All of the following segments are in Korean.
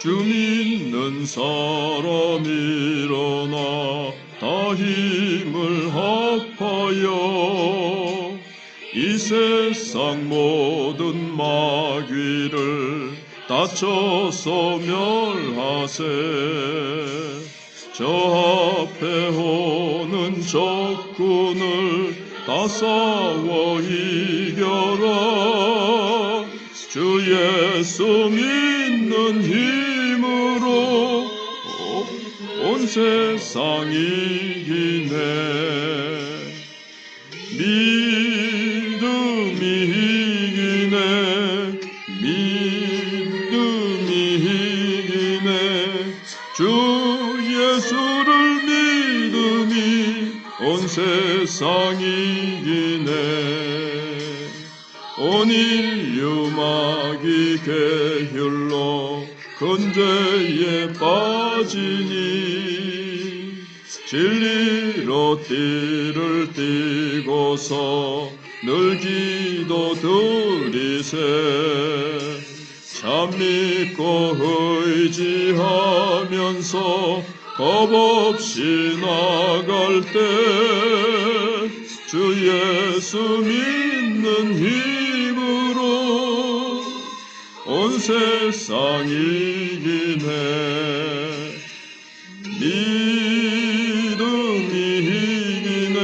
주 믿는 사람 일어나 다 힘을 합하여 이 세상 모든 마귀를 다쳐서 멸하세. 저 앞에 오는 적군을 다 싸워 이겨라. 주 예수 믿는 힘으로 온 세상 이기네. 믿음이 이기네. 믿음이 이기네. 주 예수를 믿음이 온 세상 이기네. 온 인류 마귀 계율로 근죄에 빠지니 진리로 띠를 띠고서 늘 기도 드리세. 참 믿고 의지하면서 겁없이 나갈 때 주 예수 믿는 힘으로 온 세상 이기네. 믿음이 이기네.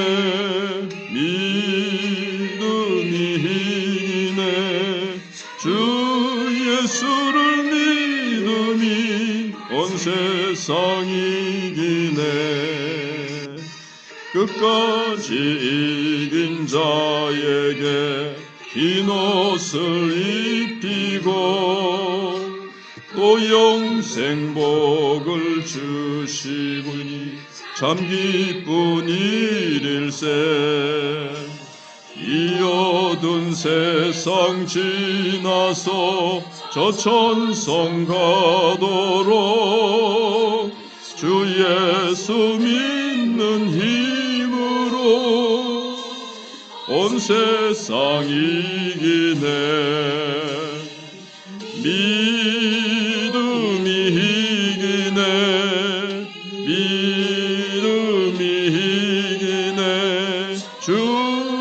믿음이 이기네. 주 예수를 믿음이 온 세상 이기네. 끝까지 이긴 자에게 흰 옷을 입히고 또 영생 복을 주시구니 참 기쁜 일일세. 이 어두운 세상 지나서 저 천성 가도록 주 예수 믿는 힘으로 온 세상 이기네. 믿음이 이기네. 믿음이 이기네. 주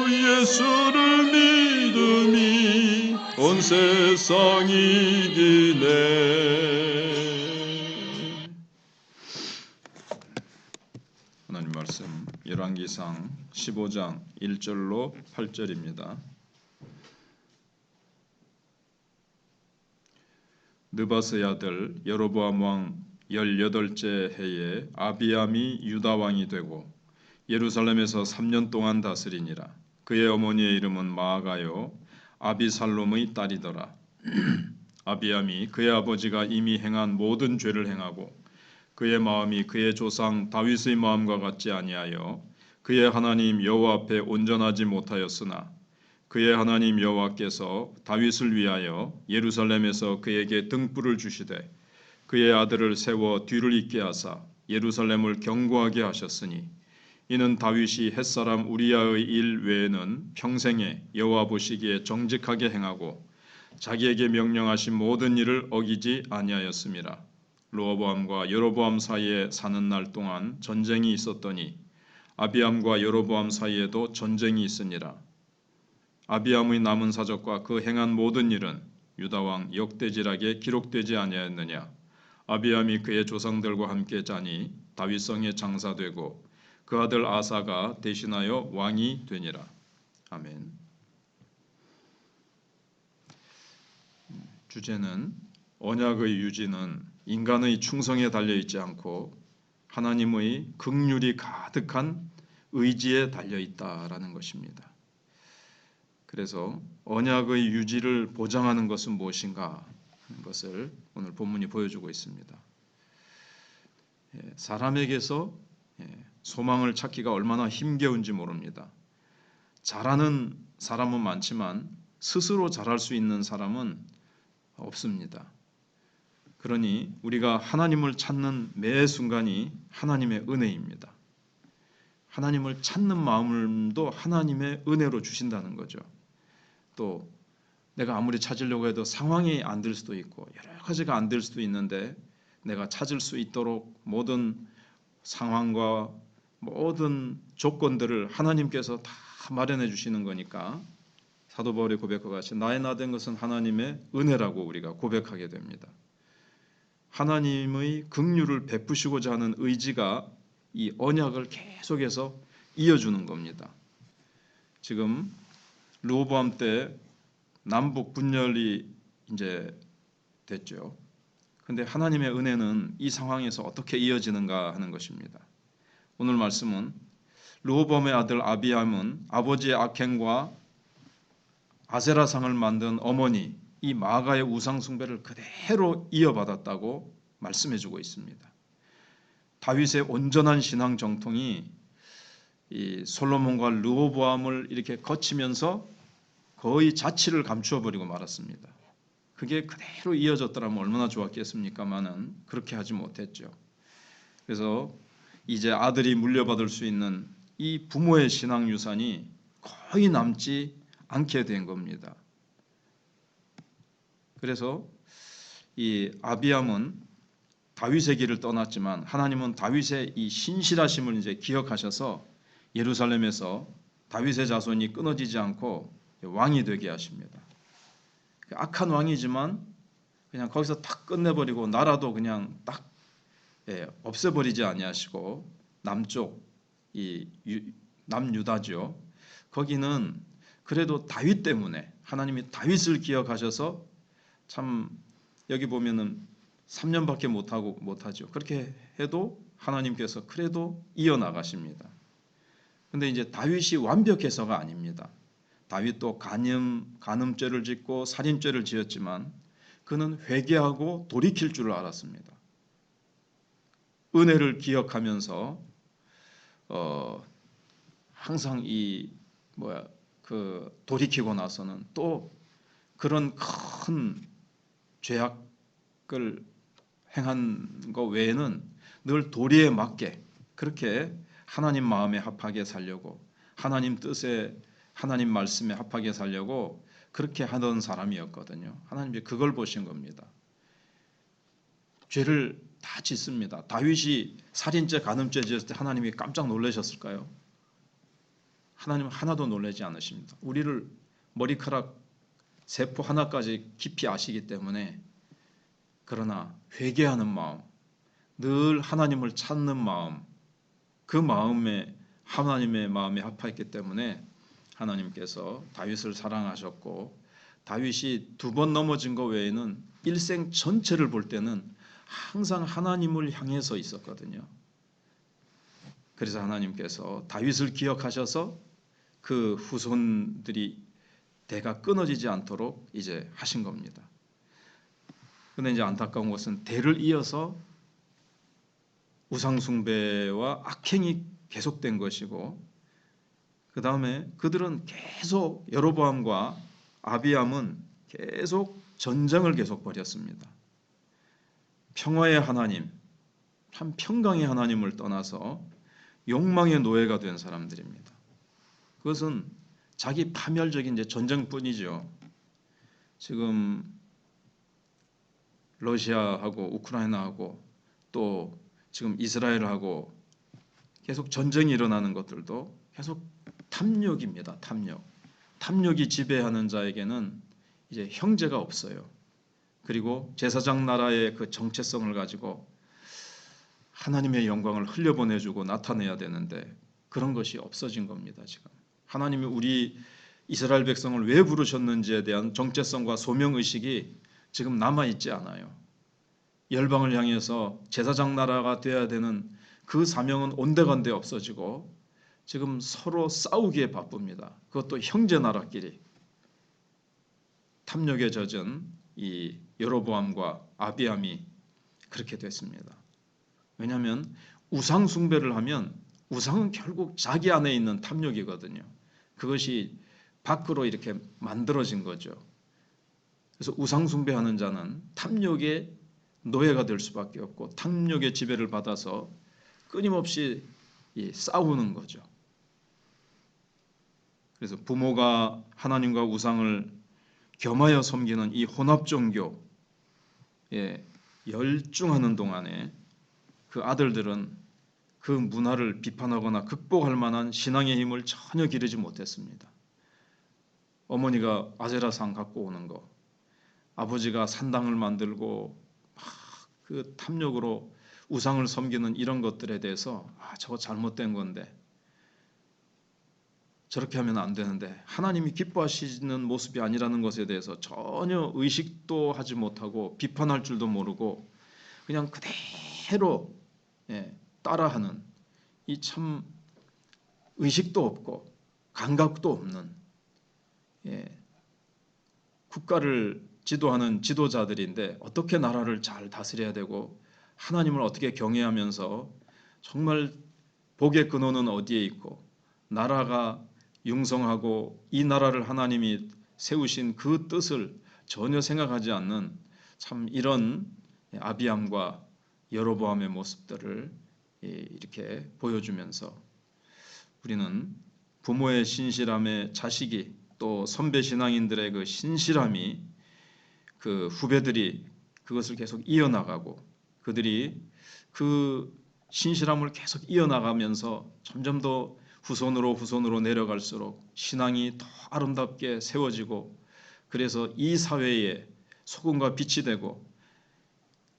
예수를 믿음이 온 세상 이기네. 하나님 말씀 열왕기상 15장 1절로 8절입니다. 느바스의 아들 여로보암 왕 18째 해에 아비암이 유다 왕이 되고 예루살렘에서 3년 동안 다스리니라. 그의 어머니의 이름은 마아가요 아비살롬의 딸이더라. 아비암이 그의 아버지가 이미 행한 모든 죄를 행하고 그의 마음이 그의 조상 다윗의 마음과 같지 아니하여 그의 하나님 여호와 앞에 온전하지 못하였으나 그의 하나님 여호와께서 다윗을 위하여 예루살렘에서 그에게 등불을 주시되 그의 아들을 세워 뒤를 잇게 하사 예루살렘을 견고하게 하셨으니 이는 다윗이 햇사람 우리아의 일 외에는 평생에 여호와 보시기에 정직하게 행하고 자기에게 명령하신 모든 일을 어기지 아니하였음이라. 르호보암과 여로보암 사이에 사는 날 동안 전쟁이 있었더니 아비암과 여로보암 사이에도 전쟁이 있으니라. 아비암의 남은 사적과 그 행한 모든 일은 유다왕 역대지락에 기록되지 아니하였느냐. 아비암이 그의 조상들과 함께 자니 다윗성에 장사되고 그 아들 아사가 대신하여 왕이 되니라. 아멘. 주제는 언약의 유지는 인간의 충성에 달려있지 않고 하나님의 긍휼이 가득한 의지에 달려있다라는 것입니다. 그래서 언약의 유지를 보장하는 것은 무엇인가 하는 것을 오늘 본문이 보여주고 있습니다. 사람에게서 소망을 찾기가 얼마나 힘겨운지 모릅니다. 잘하는 사람은 많지만 스스로 잘할 수 있는 사람은 없습니다. 그러니 우리가 하나님을 찾는 매 순간이 하나님의 은혜입니다. 하나님을 찾는 마음도 하나님의 은혜로 주신다는 거죠. 또 내가 아무리 찾으려고 해도 상황이 안 될 수도 있고 여러 가지가 안 될 수도 있는데 내가 찾을 수 있도록 모든 상황과 모든 조건들을 하나님께서 다 마련해 주시는 거니까 사도 바울이 고백과 같이 나의 나 된 것은 하나님의 은혜라고 우리가 고백하게 됩니다. 하나님의 긍휼을 베푸시고자 하는 의지가 이 언약을 계속해서 이어주는 겁니다. 지금 르호보암 때 남북 분열이 이제 됐죠. 그런데 하나님의 은혜는 이 상황에서 어떻게 이어지는가 하는 것입니다. 오늘 말씀은 르호보암의 아들 아비암은 아버지의 악행과 아세라상을 만든 어머니 이 마아가의 우상 숭배를 그대로 이어받았다고 말씀해주고 있습니다. 다윗의 온전한 신앙 정통이 이 솔로몬과 르호보암을 이렇게 거치면서 거의 자취를 감추어 버리고 말았습니다. 그게 그대로 이어졌더라면 얼마나 좋았겠습니까마는 그렇게 하지 못했죠. 그래서 이제 아들이 물려받을 수 있는 이 부모의 신앙 유산이 거의 남지 않게 된 겁니다. 그래서 이 아비암은 다윗의 길을 떠났지만 하나님은 다윗의 이 신실하심을 이제 기억하셔서 예루살렘에서 다윗의 자손이 끊어지지 않고 왕이 되게 하십니다. 악한 왕이지만 그냥 거기서 딱 끝내버리고 나라도 그냥 딱 없애버리지 아니하시고 남쪽 이 남유다죠. 거기는 그래도 다윗 때문에 하나님이 다윗을 기억하셔서 참 여기 보면은 3년밖에 못하죠. 그렇게 해도 하나님께서 그래도 이어나가십니다. 근데 이제 다윗이 완벽해서가 아닙니다. 다윗도 간음죄를 짓고 살인죄를 지었지만 그는 회개하고 돌이킬 줄 알았습니다. 은혜를 기억하면서 항상 돌이키고 나서는 또 그런 큰 죄악을 행한 것 외에는 늘 도리에 맞게 그렇게 하나님 마음에 합하게 살려고 하나님 뜻에 하나님 말씀에 합하게 살려고 그렇게 하던 사람이었거든요. 하나님이 그걸 보신 겁니다. 죄를 다 짓습니다. 다윗이 살인죄, 간음죄 지었을 때 하나님이 깜짝 놀라셨을까요? 하나님은 하나도 놀라지 않으십니다. 우리를 머리카락 세포 하나까지 깊이 아시기 때문에 그러나 회개하는 마음, 늘 하나님을 찾는 마음, 그 마음에 하나님의 마음에 합하였기 때문에 하나님께서 다윗을 사랑하셨고 다윗이 2번 넘어진 것 외에는 일생 전체를 볼 때는 항상 하나님을 향해서 있었거든요. 그래서 하나님께서 다윗을 기억하셔서 그 후손들이 대가 끊어지지 않도록 이제 하신 겁니다. 그런데 이제 안타까운 것은 대를 이어서 우상숭배와 악행이 계속된 것이고 그 다음에 그들은 계속 여로보암과 아비암은 계속 전쟁을 계속 벌였습니다. 평화의 하나님, 참 평강의 하나님을 떠나서 욕망의 노예가 된 사람들입니다. 그것은 자기 파멸적인 이제 전쟁뿐이죠. 지금 러시아하고 우크라이나하고 또 지금 이스라엘하고 계속 전쟁이 일어나는 것들도 계속 탐욕입니다. 탐욕. 탐욕이 지배하는 자에게는 이제 형제가 없어요. 그리고 제사장 나라의 그 정체성을 가지고 하나님의 영광을 흘려보내주고 나타내야 되는데 그런 것이 없어진 겁니다. 지금 하나님이 우리 이스라엘 백성을 왜 부르셨는지에 대한 정체성과 소명의식이 지금 남아있지 않아요. 열방을 향해서 제사장 나라가 되어야 되는 그 사명은 온데간데 없어지고 지금 서로 싸우기에 바쁩니다. 그것도 형제 나라끼리. 탐욕에 젖은 이 여로보암과 아비암이 그렇게 됐습니다. 왜냐하면 우상 숭배를 하면 우상은 결국 자기 안에 있는 탐욕이거든요. 그것이 밖으로 이렇게 만들어진 거죠. 그래서 우상 숭배하는 자는 탐욕의 노예가 될 수밖에 없고 탐욕의 지배를 받아서 끊임없이 싸우는 거죠. 그래서 부모가 하나님과 우상을 겸하여 섬기는 이 혼합 종교, 열중하는 동안에 그 아들들은 그 문화를 비판하거나 극복할 만한 신앙의 힘을 전혀 기르지 못했습니다. 어머니가 아세라상 갖고 오는 거, 아버지가 산당을 만들고 막 그 탐욕으로 우상을 섬기는 이런 것들에 대해서 저거 잘못된 건데, 저렇게 하면 안 되는데, 하나님이 기뻐하시는 모습이 아니라는 것에 대해서 전혀 의식도 하지 못하고 비판할 줄도 모르고 그냥 그대로 따라하는, 이 참 의식도 없고 감각도 없는 국가를 지도하는 지도자들인데 어떻게 나라를 잘 다스려야 되고 하나님을 어떻게 경외하면서 정말 복의 근원은 어디에 있고 나라가 융성하고 이 나라를 하나님이 세우신 그 뜻을 전혀 생각하지 않는 참 이런 아비암과 여로보암의 모습들을 이렇게 보여주면서 우리는 부모의 신실함에 자식이, 또 선배 신앙인들의 그 신실함이 그 후배들이 그것을 계속 이어나가고 그들이 그 신실함을 계속 이어나가면서 점점 더 후손으로 내려갈수록 신앙이 더 아름답게 세워지고, 그래서 이 사회에 소금과 빛이 되고,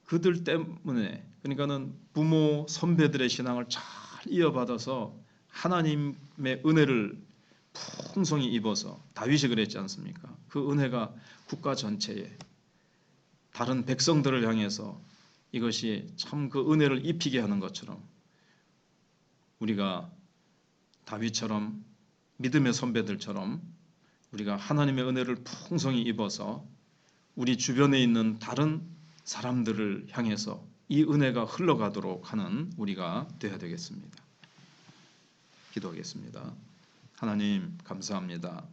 그들 때문에, 그러니까는 부모 선배들의 신앙을 잘 이어받아서 하나님의 은혜를 풍성히 입어서, 다윗이 그랬지 않습니까? 그 은혜가 국가 전체에, 다른 백성들을 향해서 이것이 참 그 은혜를 입히게 하는 것처럼 우리가 다윗처럼, 믿음의 선배들처럼 우리가 하나님의 은혜를 풍성히 입어서 우리 주변에 있는 다른 사람들을 향해서 이 은혜가 흘러가도록 하는 우리가 되어야 되겠습니다. 기도하겠습니다. 하나님 감사합니다.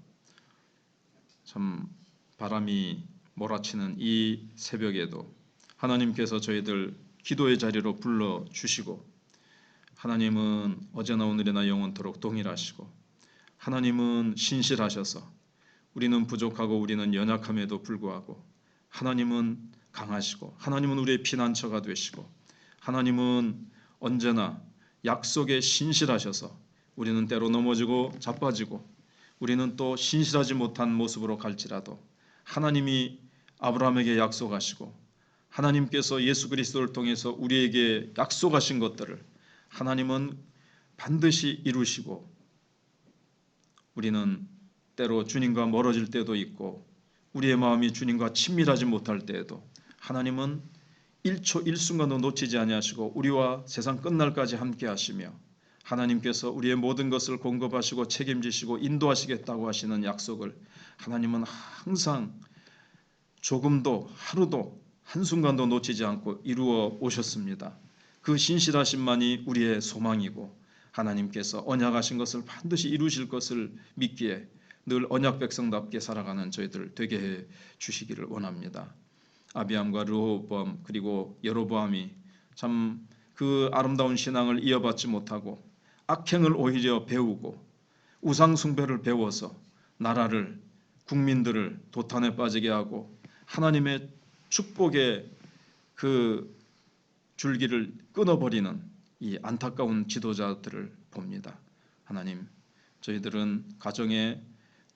참 바람이 몰아치는 이 새벽에도 하나님께서 저희들 기도의 자리로 불러주시고, 하나님은 어제나 오늘이나 영원토록 동일하시고, 하나님은 신실하셔서 우리는 부족하고 우리는 연약함에도 불구하고 하나님은 강하시고, 하나님은 우리의 피난처가 되시고, 하나님은 언제나 약속에 신실하셔서 우리는 때로 넘어지고 자빠지고 우리는 또 신실하지 못한 모습으로 갈지라도 하나님이 아브라함에게 약속하시고 하나님께서 예수 그리스도를 통해서 우리에게 약속하신 것들을 하나님은 반드시 이루시고, 우리는 때로 주님과 멀어질 때도 있고 우리의 마음이 주님과 친밀하지 못할 때에도 하나님은 1초 1순간도 놓치지 아니하시고 우리와 세상 끝날까지 함께 하시며, 하나님께서 우리의 모든 것을 공급하시고 책임지시고 인도하시겠다고 하시는 약속을 하나님은 항상 조금도, 하루도, 한순간도 놓치지 않고 이루어 오셨습니다. 그 신실하심만이 우리의 소망이고 하나님께서 언약하신 것을 반드시 이루실 것을 믿기에 늘 언약 백성답게 살아가는 저희들 되게 해 주시기를 원합니다. 아비암과 르호보암 그리고 여로보암이 참 그 아름다운 신앙을 이어받지 못하고 악행을 오히려 배우고 우상 숭배를 배워서 나라를, 국민들을 도탄에 빠지게 하고 하나님의 축복의 그 줄기를 끊어버리는 이 안타까운 지도자들을 봅니다. 하나님, 저희들은 가정에,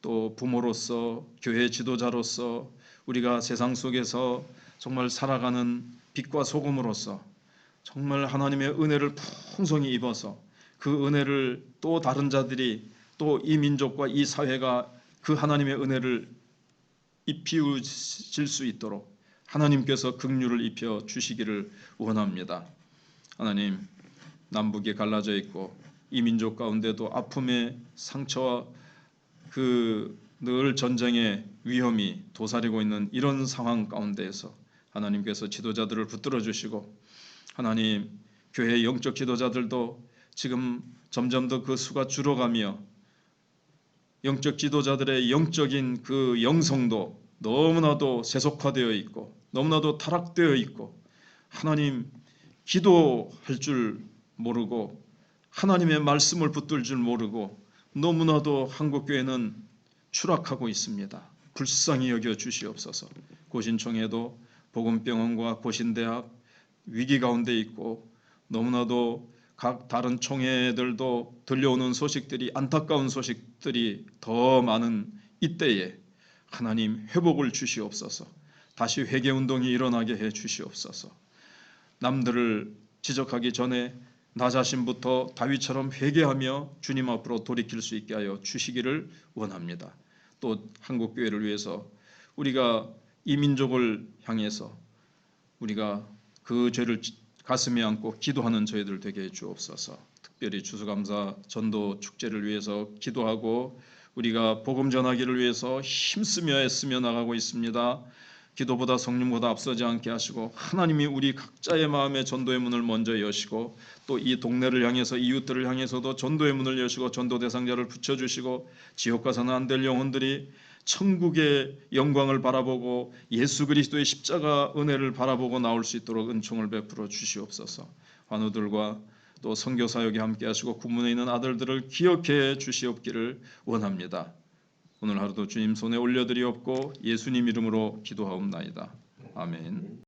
또 부모로서, 교회 지도자로서 우리가 세상 속에서 정말 살아가는 빛과 소금으로서 정말 하나님의 은혜를 풍성히 입어서 그 은혜를 또 다른 자들이, 또 이 민족과 이 사회가 그 하나님의 은혜를 입히실 수 있도록 하나님께서 긍휼을 입혀 주시기를 원합니다. 하나님, 남북이 갈라져 있고 이 민족 가운데도 아픔의 상처와 그 늘 전쟁의 위험이 도사리고 있는 이런 상황 가운데에서 하나님께서 지도자들을 붙들어 주시고, 하나님 교회의 영적 지도자들도 지금 점점 더 그 수가 줄어가며 영적 지도자들의 영적인 그 영성도 너무나도 세속화되어 있고 너무나도 타락되어 있고, 하나님 기도할 줄 모르고 하나님의 말씀을 붙들 줄 모르고 너무나도 한국교회는 추락하고 있습니다. 불쌍히 여겨 주시옵소서. 고신총회도 보건병원과 고신대학 위기 가운데 있고 너무나도 각 다른 총회들도 들려오는 소식들이 안타까운 소식들이 더 많은 이때에 하나님 회복을 주시옵소서. 다시 회개운동이 일어나게 해 주시옵소서. 남들을 지적하기 전에 나 자신부터 다윗처럼 회개하며 주님 앞으로 돌이킬 수 있게 하여 주시기를 원합니다. 또 한국교회를 위해서 우리가 이 민족을 향해서 우리가 그 죄를 가슴에 안고 기도하는 저희들 되게 해 주옵소서. 특별히 추수감사 전도 축제를 위해서 기도하고 우리가 복음 전하기를 위해서 힘쓰며 애쓰며 나가고 있습니다. 기도보다 성령보다 앞서지 않게 하시고 하나님이 우리 각자의 마음에 전도의 문을 먼저 여시고 또 이 동네를 향해서 이웃들을 향해서도 전도의 문을 여시고 전도 대상자를 붙여주시고 지옥 가서는 안 될 영혼들이 천국의 영광을 바라보고 예수 그리스도의 십자가 은혜를 바라보고 나올 수 있도록 은총을 베풀어 주시옵소서. 환우들과 또 선교 사역에 함께 하시고 군문에 있는 아들들을 기억해 주시옵기를 원합니다. 오늘 하루도 주님 손에 올려드리옵고 예수님 이름으로 기도하옵나이다. 아멘.